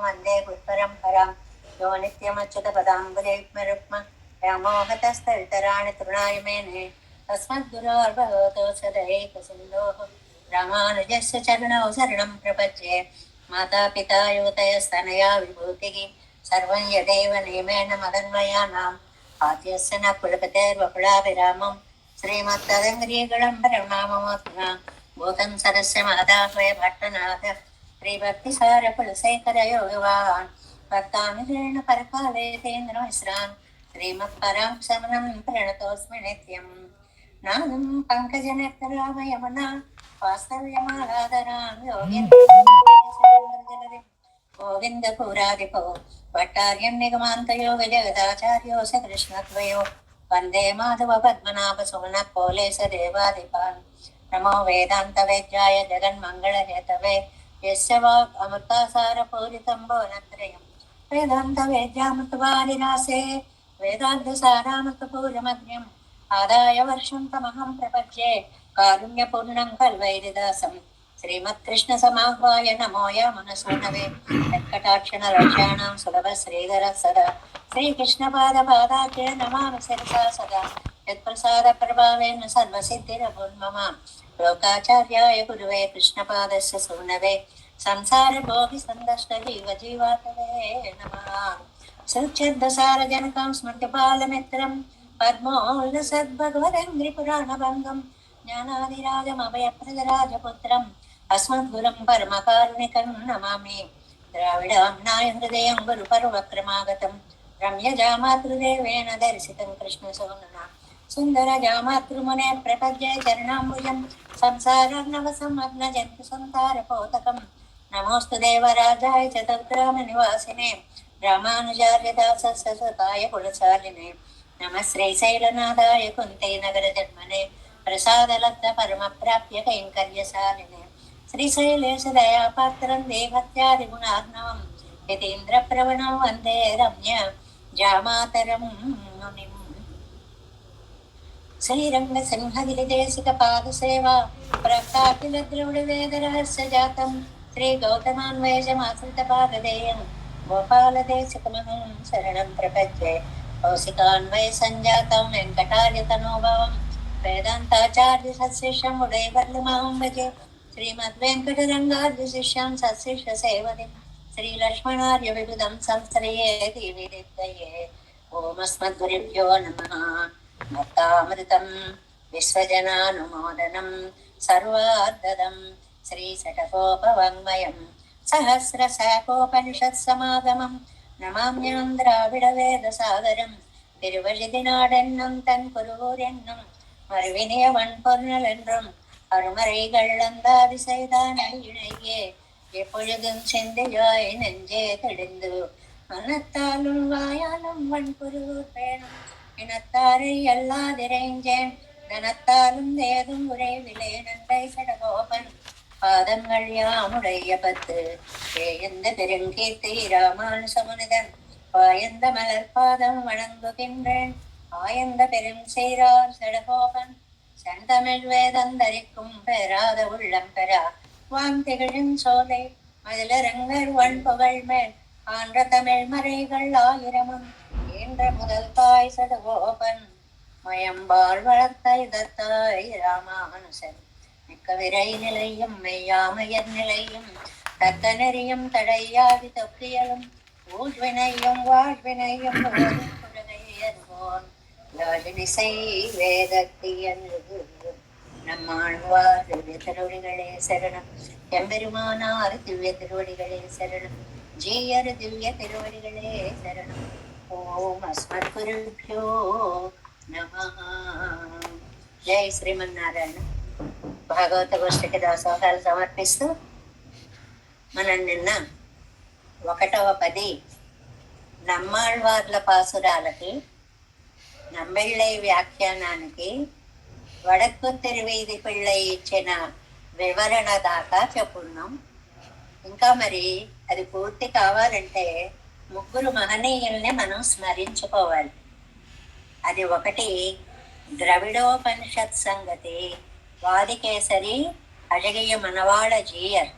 वन्दे गुरुपरम्परां यो नित्यमच्युतपदाम्बुजयुग्मरुक्म व्यामोहतस्तरितराणि तृणाय मेने तस्मद्गुरोर्भगवतो सदैकसिन्धोः रामानुजस्य चरणौ शरणं प्रपद्ये मातापिता युवतयस्तनया विभूतिः सर्वं यदेव नियमेन मदन्वयानाम् आद्यस्य न कुलपतेर्वकुलाभिरामं श्रीमत्तदङ्ग्रीगणं परमाममोत्ना भूतं सरस्य महदाह्वय भट्टनाथ श्रीभक्तिसारकुलशेखरयोगिवान् भक्तानुजेन परकाले तेन्द्रमिश्रान् श्रीमत्परां शमनं प्रणतोऽस्मि नित्यम् नानं पङ्कजनेत्ररामयमुना वास्तव्यमालादरां योगेन्द्र गोविन्दपुरादिपो भट्टार्यं निगमान्तयोगजगदाचार्यो स कृष्णद्वयो वन्दे माधव पद्मनाभ सुमनः कोले स देवादिपान् नमो वेदान्तवेद्याय जगन्मङ्गलहेतवे यस्य वाक् अमृतासारपूरितं भुवनत्रयं वेदान्तवेद्यामृतवारिरासे वेदान्तसारामृतपूरमग्न्यम् आदाय वर्षं तमहं प्रपद्ये कारुण्यपूर्णं कल्वैरिदासं श्रीमत्कृष्णसमाह्वाय नमो यामुनसूनवे वेङ्कटाक्षणरक्षाणां सुलभ श्रीधर सदा श्रीकृष्णपादपादाख्ये नमामि शिरसा सदा यत्प्रसादप्रभावेन सर्वसिद्धिरभून्मम लोकाचार्याय गुरुवे कृष्णपादस्य सूनवे संसारभोगिसन्दष्टजीवजीवातवे नमः सुच्छद्दसारजनकं स्मृतिपालमित्रं पद्मोल्लसद्भगवदङ्घ्रिपुराणभङ्गं ज्ञानादिराजमभयप्रदराजपुत्रम् अस्मद्गुरुं परमकारुणिकं नमामि द्राविडाम्नाय हृदयं गुरुपर्वक्रमागतं रम्यजामातृदेवेन दर्शितं कृष्णसूनुना सुन्दरजामातृमुने प्रपद्ये चरणाम्बुजं संसारार्णवसमग्नजन्तु संसारपोतकं नमोऽस्तु देवराजाय चतुर्ग्रामनिवासिने रामानुजार्यदासस्य सताय कुलचालिने नमः श्रीशैलनाथाय कुन्तीनगरजन्मने प्रसादलब्ध परमप्राप्य कैङ्कर्यशालिने श्रीशैलेश दयापात्रं देहत्यादिगुणार्णवं यतीन्द्रप्रवणं वन्दे रम्य जामातरं मुनिम् श्रीरङ्गसिंहगिरिदेशिकपादसेवा प्रकाकिलद्रविडवेदरहस्यजातं श्रीगौतमान्वयजमाश्रितपाददेयं गोपालदेशिकमहं शरणं प्रपद्ये कौशिकान्वयसञ्जातं वेङ्कटार्यतनोभवं वेदान्ताचार्यसशिष्यं उदयवल्लमां भजे श्रीमद्वेङ्कटरङ्गार्यशिष्यं सशिष्यसेवदिं श्रीलक्ष्मणार्यविबुधं संश्रये दिविदित्तये ओमस्मद्गुरुभ्यो नमः भक्तामृतं विश्वजनानुमोदनं सर्वार्धदं श्रीषटकोपवाङ्मयं सहस्रशाकोपनिषत्समागमं नमाम्यहं द्राविडवेदसागरं திருவழுதினாடென்னும் தன் குருவூரென்னும் மறுவினியவன் பொருளென்றும் அருமறைகள் அந்தாதி செய்தான் அடியினையே எப்பொழுதும் சிந்தையாய் நெஞ்சே தெளிந்து மனத்தாலும் வாயாலும் வன் குருவூர் பேணும் இனத்தாரை எல்லாதிரைஞ்சேன் தனத்தாலும் ஏதும் உரைவிலே நன்றை சடகோபன் பாதங்கள் யாமுடைய பத்து ஏயந்த பெருங்கீர்த்தி ராமானுசமுனிதன் பாயந்த மலர் பாதம் வணங்குகின்றேன் ஆயந்த பெரும் செய்றார் சடகோபன் செந்தமிழ் வேதந்தரிக்கும் பெறாத உள்ளம் பெறா வான் திகழும் சோலை மதிலரங்கர் வன் புகழ் மேல் ஆன்ற தமிழ் மறைகள் ஆயிரமும் ஈன்ற முதல் தாய் சடகோபன் மயம்பால் வளர்த்த இதத்தாய் ராமானுசன் மிக்க விரை நிலையும் மெய்யாமையர் நிலையும் தக்க நெறியும் தடையாதி தொக்கியலும் ஊழ்வினையும் வாழ்வினையும் குழகையர்வோன் யாழினிசை வேதத்தியன் நம்மாழ்வார் திவ்ய திருவடிகளே சரணம் எம்பெருமானார் திவ்ய திருவடிகளே சரணம் ஜீயர் திவ்ய திருவடிகளே சரணம் ఓం అస్మద్గురుభ్యో నమః. జై శ్రీమన్నారాయణ. భాగవత గోష్ఠికి దాసోహాలు సమర్పిస్తూ మనం నిన్న 1వ పది నమ్మాళ్వార్ల పాసురాలకి నంబిళ్ళై వ్యాఖ్యానానికి వడక్కు తిరువీధి పిళ్ళై ఇచ్చిన వివరణ దాకా చెప్పున్నాం. ఇంకా మరి అది పూర్తి కావాలంటే ముగ్గురు మహనీయుల్ని మనం స్మరించుకోవాలి. అది ఒకటి ద్రవిడోపనిషత్ సంగతి, వాదికేసరి అழகிய மணவாள ஜீயர்,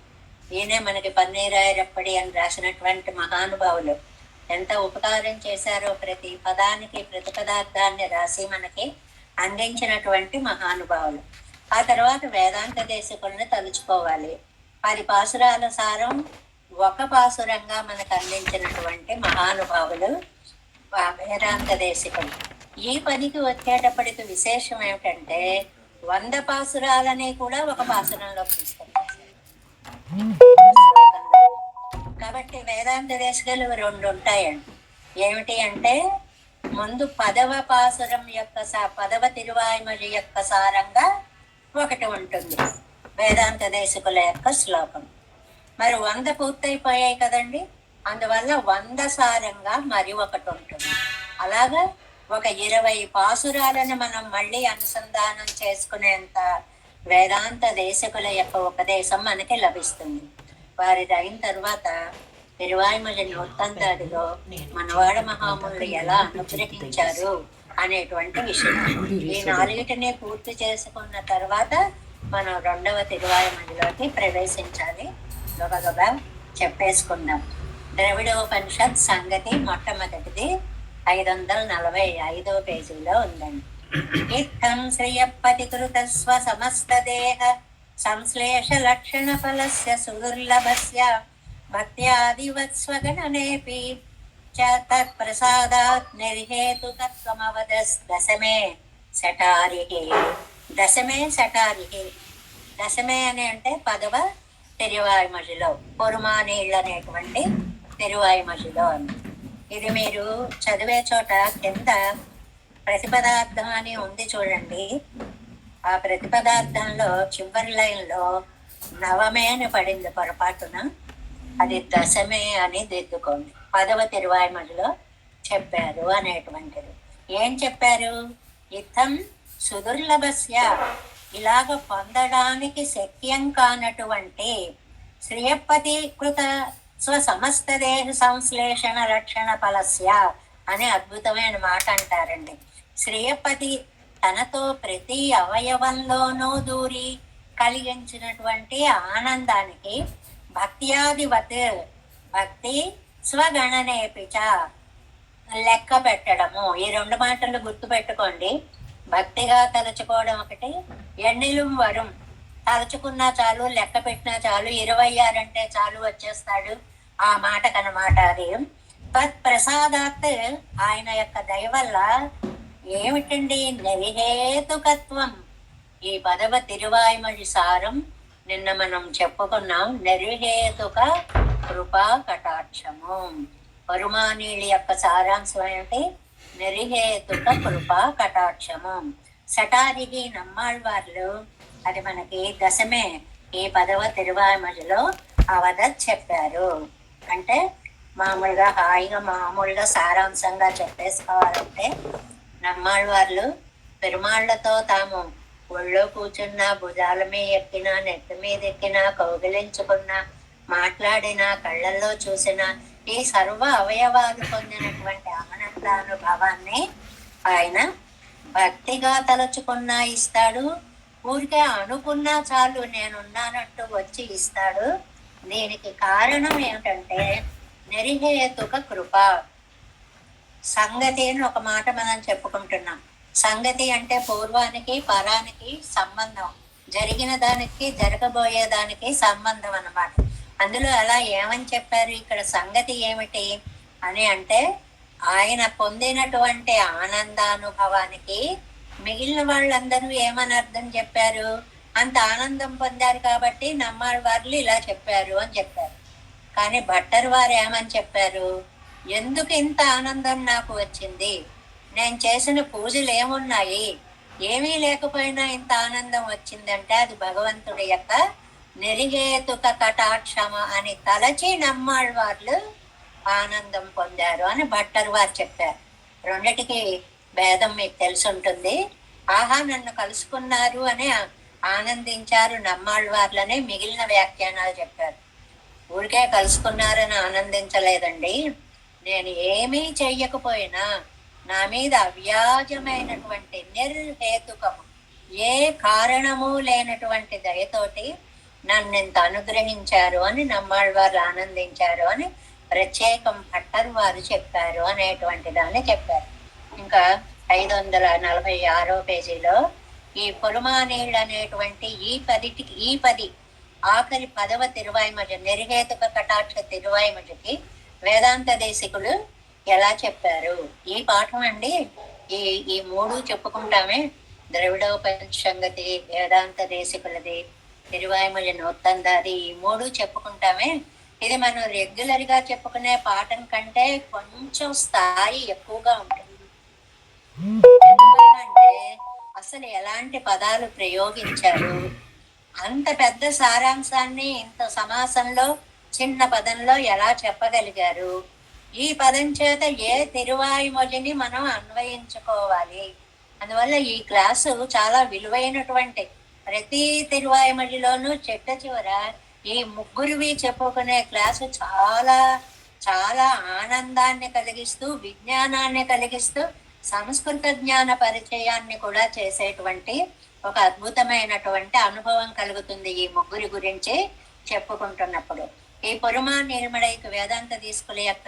ఈయనే మనకి పన్నీరాయరప్పడి అని రాసినటువంటి మహానుభావులు ఎంత ఉపకారం చేశారో, ప్రతి పదానికి ప్రతిపదార్థాన్ని రాసి మనకి అందించినటువంటి మహానుభావులు. ఆ తర్వాత వేదాంత దేశకుల్ని తలుచుకోవాలి. 10 పాసురాల సారం ఒక పాసురంగా మనకు అందించినటువంటి మహానుభావులు వేదాంత దేశకులు. ఈ పనికి వచ్చేటప్పటికి విశేషం ఏమిటంటే 100 పాసురాలని కూడా ఒక పాసురంలో తీసుకుంటారు. కాబట్టి వేదాంత దేశకులు 2 ఉంటాయండి. ఏమిటి అంటే ముందు 10వ పాసురం యొక్క 10వ తిరువాయిమొഴി యొక్క సారంగా ఒకటి ఉంటుంది వేదాంత దేశకుల యొక్క శ్లోకం. మరి 100 పూర్తయిపోయాయి కదండి, అందువల్ల 100 సారంగా మరి ఒకటి ఉంటుంది. అలాగా ఒక 20 పాసురాలను మనం మళ్ళీ అనుసంధానం చేసుకునేంత వేదాంత దేశకుల యొక్క ఉపదేశం మనకి లభిస్తుంది. వారిది అయిన తర్వాత తిరువాయిమొഴి నూర్తందాదిలో మనవాడ మహామునులు ఎలా అనుగ్రహించారు అనేటువంటి విషయం. ఈ 4టిని పూర్తి చేసుకున్న తర్వాత మనం 2వ తిరువాయిమొഴിలోకి ప్రవేశించాలి. గబగబా చెప్పేసుకుందాం. ద్రవిడోపనిషత్ సంగతి మొట్టమొదటిది 545వ పేజీలో ఉందండి. ఇత్థం శ్రియపతికృత సమస్త దేహ సంశ్లేష లక్షణ ఫలస్య సుదుర్లభస్య భక్త్యాదివత్స్వగణనేపి చ తత్ప్రసాదాత్ నిర్హేతుకత్వమవదస్ దశమే శఠారిహి. దశమే శఠారిహి. దశమే అని అంటే 10వ తిరువాయిమొഴിలో, పొరుమానీళ్ళు అనేటువంటి తిరువాయిమొഴിలో అని. ఇది మీరు చదివే చోట కింద ప్రతిపదార్థం అని ఉంది చూడండి. ఆ ప్రతిపదార్థంలో చివరి లైన్లో నవమే అని పడింది పొరపాటున, అది దశమే అని దిద్దుకోండి. 10వ తిరువాయిమొഴിలో చెప్పారు అనేటువంటిది. ఏం చెప్పారు? ఇత్థం సుదుర్లభస్య, ఇలాగ పొందడానికి శక్యం కానటువంటి శ్రియపతి కృత స్వసమస్త దేహ సంశ్లేషణ రక్షణ ఫలస్య అనే అద్భుతమైన మాట అంటారండి. శ్రియపతి తనతో ప్రతి అవయవంలోనూ దూరి కలిగించినటువంటి ఆనందానికి భక్త్యాదివత్, భక్తి స్వగణనేపిచ, లెక్క పెట్టడము. ఈ 2 మాటలు గుర్తు పెట్టుకోండి. భక్తిగా తలుచుకోవడం ఒకటి, ఎన్నిலும் వరం, తలుచుకున్నా చాలు, లెక్క పెట్టినా చాలు, 26 అంటే చాలు వచ్చేస్తాడు ఆ మాటకనమాట. అది తత్ప్రసాదాత్, ఆయన యొక్క దయ వల్ల ఏమిటండి? నిర్హేతుకత్వం. ఈ 10వ తిరువాయిమొഴి సారం నిన్న మనం చెప్పుకున్నాం. నిర్హేతుక కృపా కటాక్షము. పరుమానీళ్ళ యొక్క సారాంశం ఏమిటి? నిర్హేతుక కృపా కటాక్షము. శఠారిహి నమ్మాళ్వార్లు, అది మనకి దశమే ఈ 10వ తిరువాయిమొഴിలో అవధ చెప్పారు. అంటే మామూలుగా హాయిగా మామూలుగా సారాంశంగా చెప్పేసుకోవాలంటే, నమ్మాళ్వార్లు పెరుమాళ్లతో తాము ఒళ్ళో కూర్చున్నా, భుజాల మీద ఎక్కినా, నెత్తి మీద ఎక్కినా, కౌగిలించుకున్నా, మాట్లాడినా, కళ్ళల్లో చూసినా ఈ సర్వ అవయవాలు పొందినటువంటి ఆనందానుభవాన్ని ఆయన భక్తిగా తలుచుకున్నా ఇస్తాడు, ఊరికే అనుకున్నా చాలు నేనున్నానట్టు వచ్చి ఇస్తాడు. దీనికి కారణం ఏమిటంటే నిర్హేతుక కృప. సంగతి అని ఒక మాట మనం చెప్పుకుంటున్నాం. సంగతి అంటే పూర్వానికి పరానికి సంబంధం, జరిగిన దానికి జరగబోయే దానికి సంబంధం అన్నమాట. అందులో అలా ఏమని చెప్పారు ఇక్కడ? సంగతి ఏమిటి అని అంటే, ఆయన పొందినటువంటి ఆనందానుభవానికి మిగిలిన వాళ్ళందరూ ఏమని అర్థం చెప్పారు? అంత ఆనందం పొందారు కాబట్టి నమ్మాళ్వార్లు ఇలా చెప్పారు అని చెప్పారు. కానీ భట్టర్ వారు ఏమని చెప్పారు? ఎందుకు ఇంత ఆనందం నాకు వచ్చింది? నేను చేసిన పూజలు ఏమున్నాయి? ఏమీ లేకపోయినా ఇంత ఆనందం వచ్చిందంటే అది భగవంతుడి యొక్క నిర్హేతుక కటాక్షమ అని తలచి నమ్మాళ్వార్లు ఆనందం పొందారు అని భట్టర్ వారు చెప్పారు. రెండిటికి భేదం మీకు తెలిసి ఉంటుంది. ఆహా నన్ను కలుసుకున్నారు అని ఆనందించారు నమ్మాళ్వార్లనే మిగిలిన వ్యాఖ్యానాలు చెప్పారు. ఊరికే కలుసుకున్నారని ఆనందించలేదండి. నేను ఏమీ చెయ్యకపోయినా నా మీద అవ్యాజమైనటువంటి నిర్హేతుకము, ఏ కారణము లేనటువంటి దయతోటి నన్ను ఇంత అనుగ్రహించారు అని నమ్మాళ్ళవారు ఆనందించారు అని ప్రత్యేకం భట్టర్ వారు చెప్పారు అనేటువంటి దాన్ని చెప్పారు. ఇంకా 546 పేజీలో ఈ పొరుమానీళ్ళు అనేటువంటి ఈ పది ఆఖరి 10వ తిరువాయిమజ నిర్హేతుక కటాక్ష తిరువాయిమజకి వేదాంత దేశికులు ఎలా చెప్పారు ఈ పాఠం అండి. ఈ ఈ మూడు చెప్పుకుంటామే, ద్రవిడోపనిషంగతి, వేదాంత దేశికులది, తిరువాయిమజ నూత్తందాది, ఈ మూడు చెప్పుకుంటామే. ఇది మనం రెగ్యులర్ గా చెప్పుకునే పాఠం కంటే కొంచెం స్థాయి ఎక్కువగా ఉంటుంది. అంటే అసలు ఎలాంటి పదాలు ప్రయోగించారు, అంత పెద్ద సారాంశాన్ని ఇంత సమాసంలో చిన్న పదంలో ఎలా చెప్పగలిగారు, ఈ పదం చేత ఏ తిరువాయిమొழிని మనం అన్వయించుకోవాలి. అందువల్ల ఈ క్లాసు చాలా విలువైనటువంటి, ప్రతి తిరువాయిమొழிలోనూ చివర ఈ ముగ్గురివి చెప్పుకునే క్లాసు చాలా చాలా ఆనందాన్ని కలిగిస్తూ, విజ్ఞానాన్ని కలిగిస్తూ, సంస్కృత జ్ఞాన పరిచయాన్ని కూడా చేసేటువంటి ఒక అద్భుతమైనటువంటి అనుభవం కలుగుతుంది ఈ ముగ్గురి గురించి చెప్పుకుంటున్నప్పుడు. ఈ పొరుమా నిర్మడైకి వేదాంత తీసుకుల యొక్క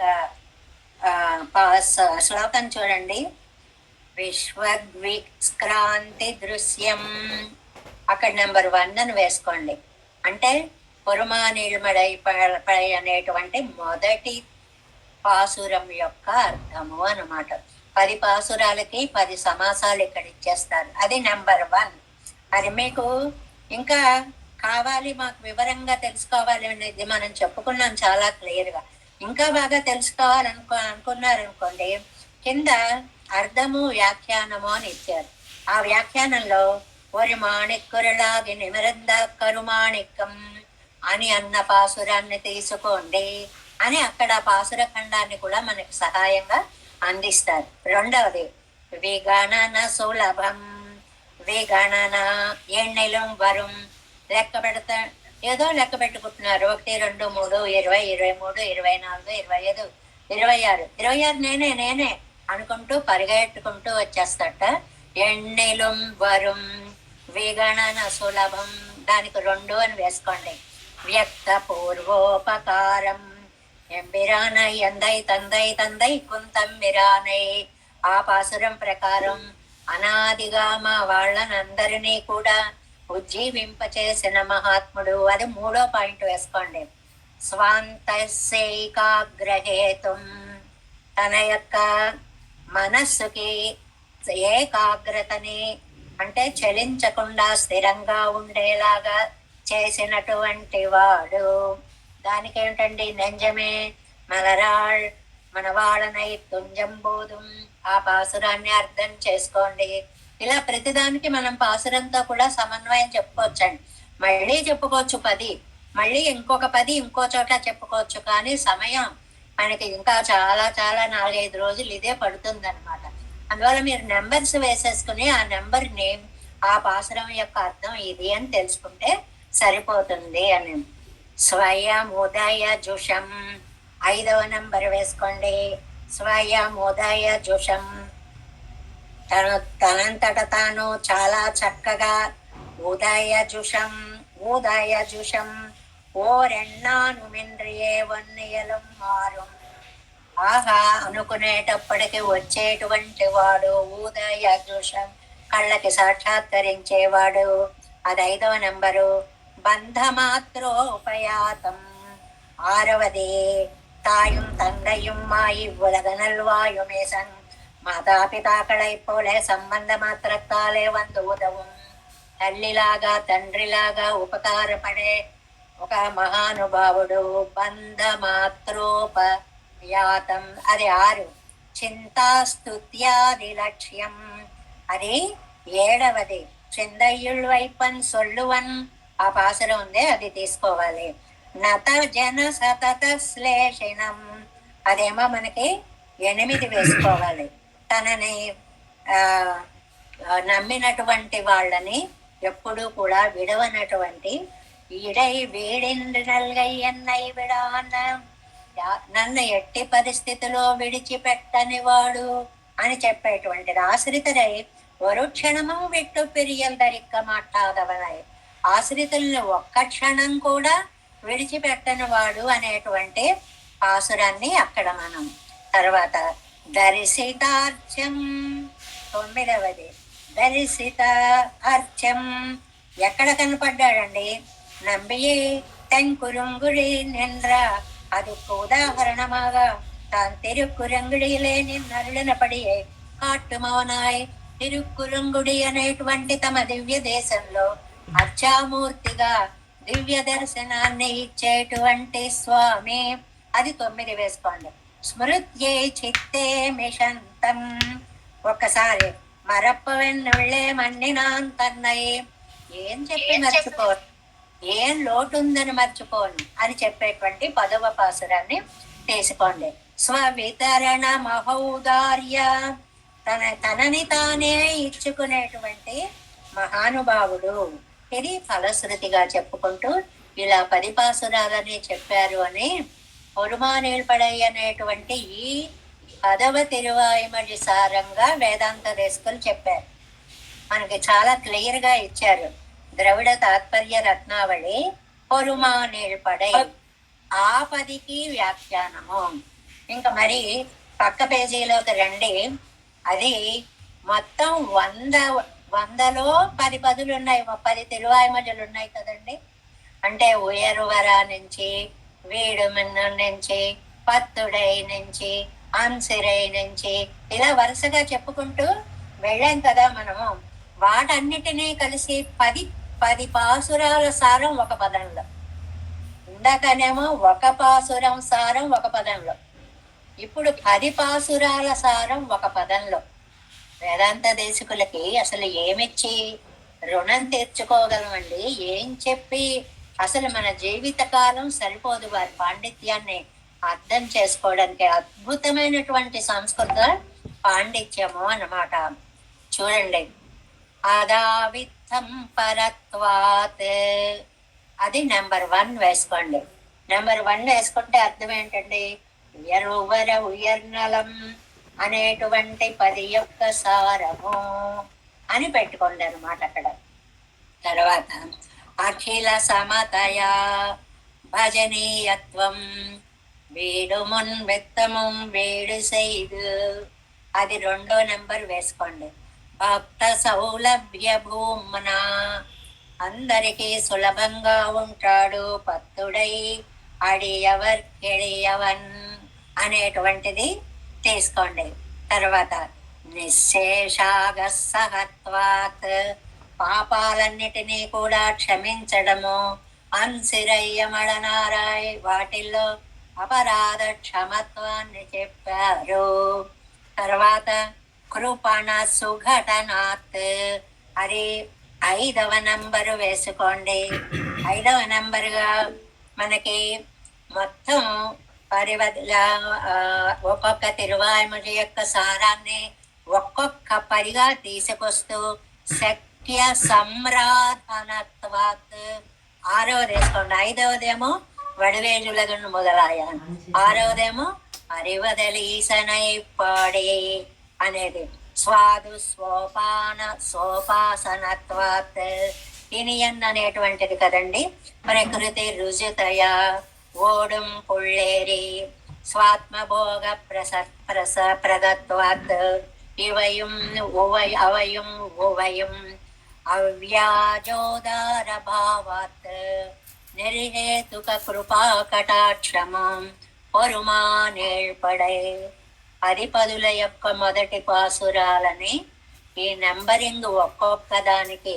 శ్లోకం చూడండి. విశ్వద్విక్రాంతి దృశ్యం, అక్కడ నెంబర్ 1 అని వేసుకోండి. అంటే పొరుమా నిర్మడై అనేటువంటి మొదటి పాసురం యొక్క అర్థము అన్నమాట. 10 పాసురాలకి 10 సమాసాలు ఇక్కడ ఇచ్చేస్తారు. అది నెంబర్ 1. అది మీకు ఇంకా కావాలి, మాకు వివరంగా తెలుసుకోవాలి అనేది మనం చెప్పుకున్నాం చాలా క్లియర్గా. ఇంకా బాగా అనుకున్నారనుకోండి, కింద అర్థము వ్యాఖ్యానము అని ఇచ్చారు. ఆ వ్యాఖ్యానంలో ఒరి మాణిక్కురలాగి నిమరంద కరుమాణిక్కం అని అన్న పాసురాన్ని తీసుకోండి అని అక్కడ పాసుర ఖండాన్ని కూడా మనకి సహాయంగా అందిస్తారు. రెండవది విగణన సులభం, విగణన ఎన్నెలం వరం, లెక్క పెడతా ఏదో లెక్క పెట్టుకుంటున్నారు. 1 2 3 20 23 24 25 26 26 నేనే అనుకుంటూ పరిగెట్టుకుంటూ వచ్చేస్తట. ఎన్నెలం వరం విగణన సులభం, దానికి 2 అని వేసుకోండి. వ్యక్త పూర్వోపకారం ఎంబిరానై ఎందై తందై తందై కుంతంబిరానై, ఆ పాసురం ప్రకారం అనాదిగా మా వాళ్ళనందరినీ కూడా ఉజ్జీవింపచేసిన మహాత్ముడు. అది 3వ పాయింట్ వేసుకోండి. స్వాంతస్యైకాగ్రహేతుం, తన యొక్క మనస్సుకి ఏకాగ్రతని అంటే చలించకుండా స్థిరంగా ఉండేలాగా చేసినటువంటి వాడు. దానికి ఏమిటండి, నెంజమే మలరాళ్ మనవాళ్ళనై తుంజంబోధం, ఆ పాసురాన్ని అర్థం చేసుకోండి. ఇలా ప్రతిదానికి మనం పాసురంతో కూడా సమన్వయం చెప్పుకోవచ్చండి. మళ్ళీ చెప్పుకోవచ్చు 10, మళ్ళీ ఇంకొక 10 ఇంకో చోట చెప్పుకోవచ్చు. కానీ సమయం మనకి ఇంకా చాలా చాలా 4-5 రోజులు ఇదే పడుతుంది అనమాట. అందువల్ల మీరు నెంబర్స్ వేసేసుకుని ఆ నెంబర్ని ఆ పాసురం యొక్క అర్థం ఇది అని తెలుసుకుంటే సరిపోతుంది అని. స్వయం ఉదయ జుషం, 5వ నెంబర్ వేసుకోండి. స్వయం ఉదయ జుషం, తనంతట తాను చాలా చక్కగా ఉదయ జుషం ఓరెన్నాను మిండ్రియే వన్నియలం మారు, ఆహా అనుకునేటప్పటికి వచ్చేటువంటి వాడు ఉదయ జుషం, కళ్ళకి సాక్షాత్కరించేవాడు. అది 5వ నెంబరు. బంధమాత్రోపయాతం, 6వది. தாயும் தங்கையும் மாயி உலகனல் வாயுமேசன், మాతాపితాకళై పోలే సంబంధ మాత్రத்தாலே వందు ఉదవం, తల్లిలాగా తండ్రిలాగా ఉపకారపడే ఒక మహానుభావుడు. బంధమాత్రోపయాతం, అది 6. చింతాస్తుత్యాది లక్ష్యం, అది 7వది. చిందయ్యుள் వైపన్ సొల్లువన్, ఆ పాసురం ఉంది, అది తీసుకోవాలి. నత జన సతత శ్లేషణం, అదేమో మనకి 8 వేసుకోవాలి. తనని నమ్మినటువంటి వాళ్ళని ఎప్పుడూ కూడా విడవనటువంటి ఈడై వీడిండ్రల్గై ఎన్నై విడాన, నన్ను ఎట్టి పరిస్థితిలో విడిచిపెట్టని వాడు అని చెప్పేటువంటిది. ఆశ్రితరై ஒரு க்ஷணமும் விட்டு பிரியல் தரிக்க மாட்டாதவனாய், ఆశ్రితుల్ని ఒక్క క్షణం కూడా విడిచిపెట్టని వాడు అనేటువంటి పాసురాన్ని అక్కడ మనం తర్వాత దర్శితార్చం 9వది దర్శిత అర్చం ఎక్కడ కనపడ్డాడండి? నంబియే తెంకురుంగుడి నింద్ర அதுக்கு உதாரணமாக தான் తిరుక్కురంగుడిలే నిన్నరులనపడియే కాట్టుమవనాయ్ తిరుక్కురంగుడి అనేటువంటి తమ దివ్య దేశంలో అర్చామూర్తిగా దివ్య దర్శనాన్ని ఇచ్చేటువంటి స్వామి. అది 9 వేసుకోండి. స్మృత్యే చిత్తే మిషంతం ఒక్కసారి మరప్పవెన్నుళ్ళే మన్నినాన్ తన్నయే ఏం చెప్పి మర్చిపోను, ఏం లోటు ఉందని మర్చిపోను అని చెప్పేటువంటి 10వ పాసురాన్ని తీసుకోండి. స్వవితరణ మహౌదార్య తనని తానే ఇచ్చుకునేటువంటి మహానుభావుడు. ఇది ఫలశ్రుతిగా చెప్పుకుంటూ ఇలా 10 పాసురాలని చెప్పారు అని పొరుమానీల్పడై అనేటువంటి ఈ 10వ తిరువాయిమడి సారంగా వేదాంత దేశకులు చెప్పారు. మనకి చాలా క్లియర్ గా ఇచ్చారు. ద్రవిడ తాత్పర్య రత్నావళి పొరుమానీల్పడై ఆ 10కి వ్యాఖ్యానము. ఇంకా మరి పక్క పేజీలోకి రండి. అది మొత్తం 100లో 10 పదులు ఉన్నాయి, 10 తిరువాయిమజలు ఉన్నాయి కదండి. అంటే ఉయరువర నుంచి, వీడుమిన్ను నుంచి, పత్తుడై నుంచి, అంసిరై నుంచి ఇలా వరుసగా చెప్పుకుంటూ వెళ్ళాం కదా మనము. వాటన్నిటినీ కలిసి 10 పాసురాల సారం ఒక పదంలో. ఇందాకనేమో ఒక పాసురం సారం ఒక పదంలో, ఇప్పుడు 10 పాసురాల సారం ఒక పదంలో. వేదాంత దేశకులకి అసలు ఏమిచ్చి రుణం తీర్చుకోగలమండి? ఏం చెప్పి అసలు మన జీవితకాలం సరిపోదు వారి పాండిత్యాన్ని అర్థం చేసుకోవడానికి. అద్భుతమైనటువంటి సంస్కృత పాండిత్యము అన్నమాట. చూడండి, అదావిత్తం పరత్వాత్ అది నెంబర్ 1 వేసుకోండి. నెంబర్ 1 వేసుకుంటే అర్థం ఏంటండి? ఉయరువర ఉయర్నలం అనేటువంటి 10 యొక్క సారము అని పెట్టుకోండి అనమాట అక్కడ. తర్వాత అఖిల సమతయ భజనీయత్వం వీడు మున్ వెత్తముం వేడు సైదు అది 2వ నెంబర్ వేసుకోండి. భక్త సౌలభ్య భూమన అందరికీ సులభంగా ఉంటాడు, పత్తుడై అడియవర్ ఎడియవన్ అనేటువంటిది తీసుకోండి. తర్వాత నిశ్శేషాగ సహత్వాత్ పాపాలన్నిటినీ కూడా క్షమించడము, అన్సిరయ్యమడనారాయ్ వాటిల్లో అపరాధ క్షమత్వాన్ని చెప్పారు. తర్వాత కృపణ సుఘటనాత్ అది 5వ నంబరు వేసుకోండి. 5వ నంబరుగా మనకి మొత్తం ఒక్కొక్క తిరువాయిమడి యొక్క సారాన్ని ఒక్కొక్క 10గా తీసుకొస్తూ శక్య సంరాధనత్వాత్ 6వది వేసుకోండి. 5వదేమో వడివేజులగును మొదలాయ, 6వదేమో అరివదలీసనై పాడే అనేది స్వాదు సోపాసనత్వాత్ ఇనియన్ అనేటువంటిది కదండి. ప్రకృతి రుజుతయ ఓడుం పుళ్ళేరి స్వాత్మభోగ ప్రదత్వాత్ ఇవయం అవయం ఉవయం అవ్యాజోదార భావాత్ నిర్హేతుక కృపా కటాక్షమం పొరుమానేళ్పడై 10 పదుల యొక్క మొదటి పాసురాలని ఈ నెంబరింగ్ ఒక్కొక్క దానికి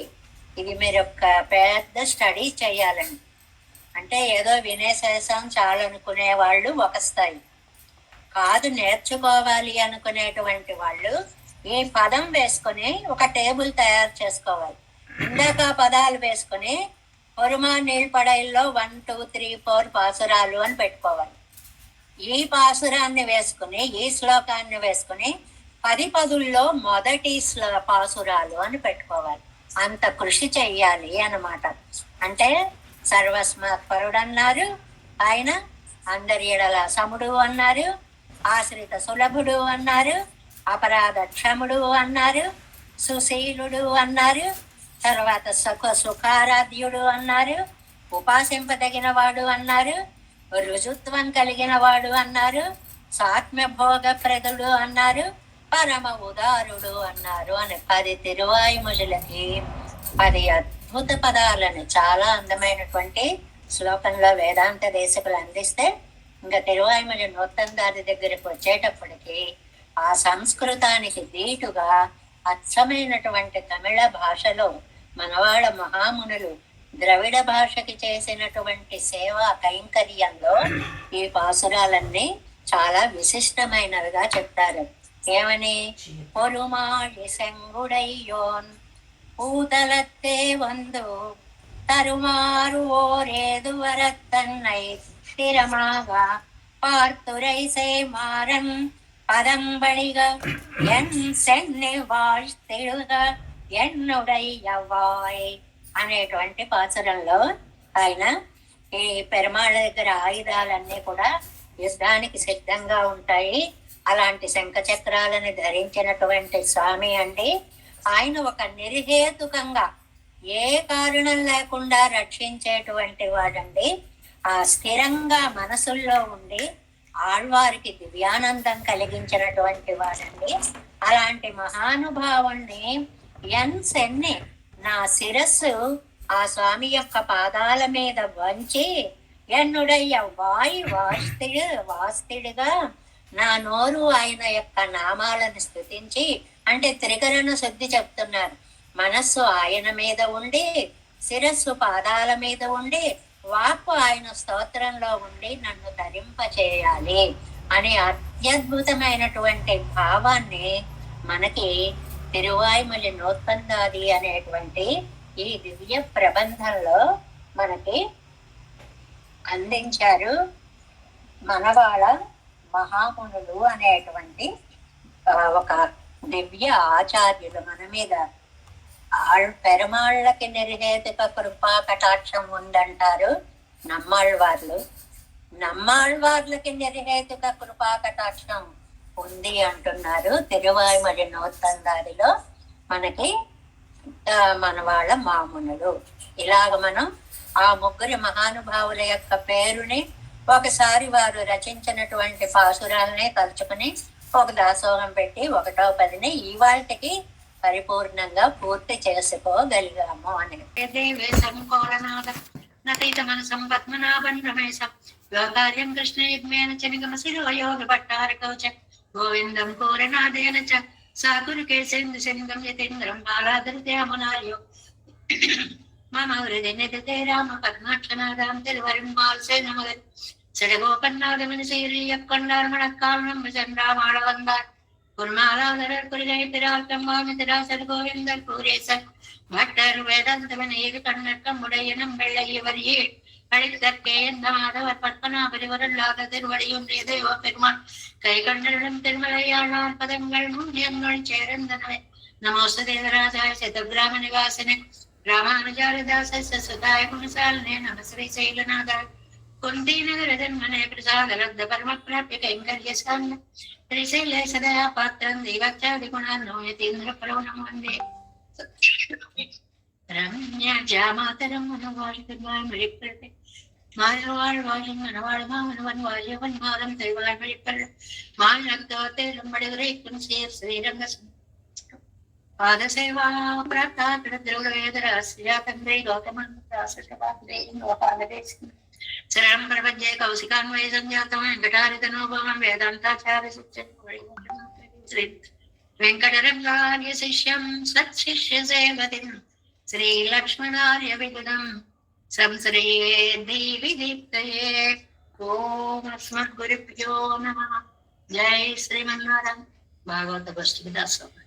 ఇది మీరు ఒక పెద్ద స్టడీ చేయాలండి. అంటే ఏదో వినేసేసాం చాలనుకునే వాళ్ళు ఒక స్థాయి కాదు, నేర్చుకోవాలి అనుకునేటువంటి వాళ్ళు ఈ పదం వేసుకొని ఒక టేబుల్ తయారు చేసుకోవాలి. ఇందాక పదాలు వేసుకొని పొరుమా నీళ్ళపడైల్లో 1 2 3 4 పాసురాలు అని పెట్టుకోవాలి. ఈ పాసురాన్ని వేసుకుని ఈ శ్లోకాన్ని వేసుకుని 10 పదుల్లో మొదటి పాసురాలు అని పెట్టుకోవాలి. అంత కృషి చెయ్యాలి అన్నమాట. అంటే సర్వస్మాత్ పరుడు అన్నారు ఆయన, అందరి ఎడల సముడు అన్నారు, ఆశ్రిత సులభుడు అన్నారు, అపరాధ క్షముడు అన్నారు, సుశీలుడు అన్నారు, తర్వాత సుఖారాధ్యుడు అన్నారు, ఉపాసింపదగిన వాడు అన్నారు, రుజుత్వం కలిగిన వాడు అన్నారు, సాత్మ్యభోగ ప్రదుడు అన్నారు, పరమ ఉదారుడు అన్నారు అని 10 తిరువాయుముజులకి 10 అద్భుత పదాలను చాలా అందమైనటువంటి శ్లోకంలో వేదాంత దేశకులు అందిస్తే, ఇంకా తిరువాయుమల నూతందారి దగ్గరకు వచ్చేటప్పటికి ఆ సంస్కృతానికి దీటుగా అచ్చమైనటువంటి తమిళ భాషలో మనవాళ్ళ మహామునులు ద్రవిడ భాషకి చేసినటువంటి సేవా కైంకర్యంలో ఈ పాసురాలన్నీ చాలా విశిష్టమైనవిగా చెప్తారు. ఏమని? పొరుమాళి సెంగుడయ్యోన్ పూతలత్తే వందు తరుమారు ఓరేదు వరత్తన్నై స్థిరమాగా பார்த்துரைசே மாறன் பதம்பழிக என் சென்னி வாழ்த்திడుగ ఎన్నుడయ్యవాయ్ అనేటువంటి పాసురంలో ఆయన ఈ పెరుమాళ్ళ దగ్గర ఆయుధాలన్నీ కూడా యుద్ధానికి సిద్ధంగా ఉంటాయి. అలాంటి శంఖ చక్రాలను ధరించినటువంటి స్వామి అండి. ఆయన ఒక నిర్హేతుకంగా ఏ కారణం లేకుండా రక్షించేటువంటి వాడండి. ఆ స్థిరంగా మనసుల్లో ఉండి ఆళ్వారికి దివ్యానందం కలిగించినటువంటి వాడండి. అలాంటి మహానుభావుణ్ణి సెన్ని నా శిరస్సు ఆ స్వామి యొక్క పాదాల మీద వంచి ఎన్నుడయ్య వాస్తుడిగా నా నోరు ఆయన యొక్క నామాలను స్తుతించి, అంటే త్రికరణ శుద్ధి చెప్తున్నారు. మనస్సు ఆయన మీద ఉండి, శిరస్సు పాదాల మీద ఉండి, వాక్కు ఆయన స్తోత్రంలో ఉండి నన్ను ధరింప చేయాలి అనే అత్యద్భుతమైనటువంటి భావాన్ని మనకి తిరువాయుమలి నూత్పందాది అనేటువంటి ఈ దివ్య ప్రబంధంలో మనకి అందించారు. మనవాళ్ళ మహామునులు అనేటువంటి ఒక దివ్య ఆచార్యులు మన మీద పెరుమాళ్ళకి నిర్హేతుక కృపా కటాక్షం ఉందంటారు నమ్మాళ్ళవార్లు. నమ్మాళ్ళవార్లకి నిర్హేతుక కృపా కటాక్షం ఉంది అంటున్నారు తిరువాయుమలి నూత్తందారిలో మనకి మన వాళ్ళ మామునులు. ఇలాగ మనం ఆ ముగ్గురి మహానుభావుల యొక్క పేరుని ఒకసారి వారు రచించినటువంటి పాసురాలనే తలుచుకుని ఒక దాసోహం పెట్టి 1వ పదిని ఇవాళకి పరిపూర్ణంగా పూర్తి చేసుకోగలిగాము అని. కార్యం కృష్ణ యుగ్మేన చనిగమ శిరోయోగ భట్టారకౌచ గోవిందం కోరనాదేన చ సాకురు కేసేందు శనిగం యతేంద్రం బాలాదృత్యామునార్యో మమ హృదయ నిధతే రామ పద్మాక్షనాదాం తిరువరుణ్మాల్సే నమగన్ సడగోపన్నాదమని శ్రీయక్కొండార్ మణక్కాలం చంద్రామాళ వందార్ కుర్మాలాధరర్ కురుగై పిరాల్తం వామితిరాసర్ గోవిందర్ పూరేసర్ భట్టర్ వేదాంతమని ఏది కన్నక్కం ఉడయనం வெள்ளையவரியே அழைத்தற்கே எந்த மாதவர் பத்மநாபரிவரல்லாத திருவடியுடைய தெய்வ பெருமான் கை கண்டனும் திருமலையாளார் பதங்கள் மூலியங்கள் சேர்ந்தனவே. நமோஸ்து தேவராஜாய சதகிராம நிவாசனே ராமானுஜாரதாச சுதாய குணசாலனே நம ஸ்ரீ சைலநாதாய குந்தி நகர ஜன்மனே பிரசாத லப்த பரம பிராப்ய கைங்கர்ய சாந்த శ్రీశైల సదయా పాత్రం దేవాచారి గుణాన్నో యతీంద్ర ప్రవణం వందే రమ్య జామాతరం మనవాழ்வாய் வெளிப்பட்டு மாழ்வாழ்வாயும் மனவாழ்மாவன் வாழியவன் மாதம் தெய்வாய் வெளிப்பட்டு மாநகத்தோட்டை ரம்படுகிறைக்கும் சேர் ஸ்ரீரங்க பாதசேவா பிராப்தா கிடத்திருவேதராசியா தந்தை கௌதமன்தாசபாத்ரே லோகாதேசி சரணம் பிரபஞ்சே கௌசிகான்வய சஞ்சாத்தம் வெங்கடாரிதனோபமம் வேதாந்தாச்சாரிய சிச்சன் శ్రీ వెంకటరంగార్య శిష్యం సత్శిష్య సేవతిం శ్రీ లక్ష్మణార్య విగుణం సంశ్రయే దేవి దీప్తయే. ఓం అస్మద్గురుభ్యో నమః. జై శ్రీమన్నారాయణ. భాగవత గోష్ఠికి దాసోహం.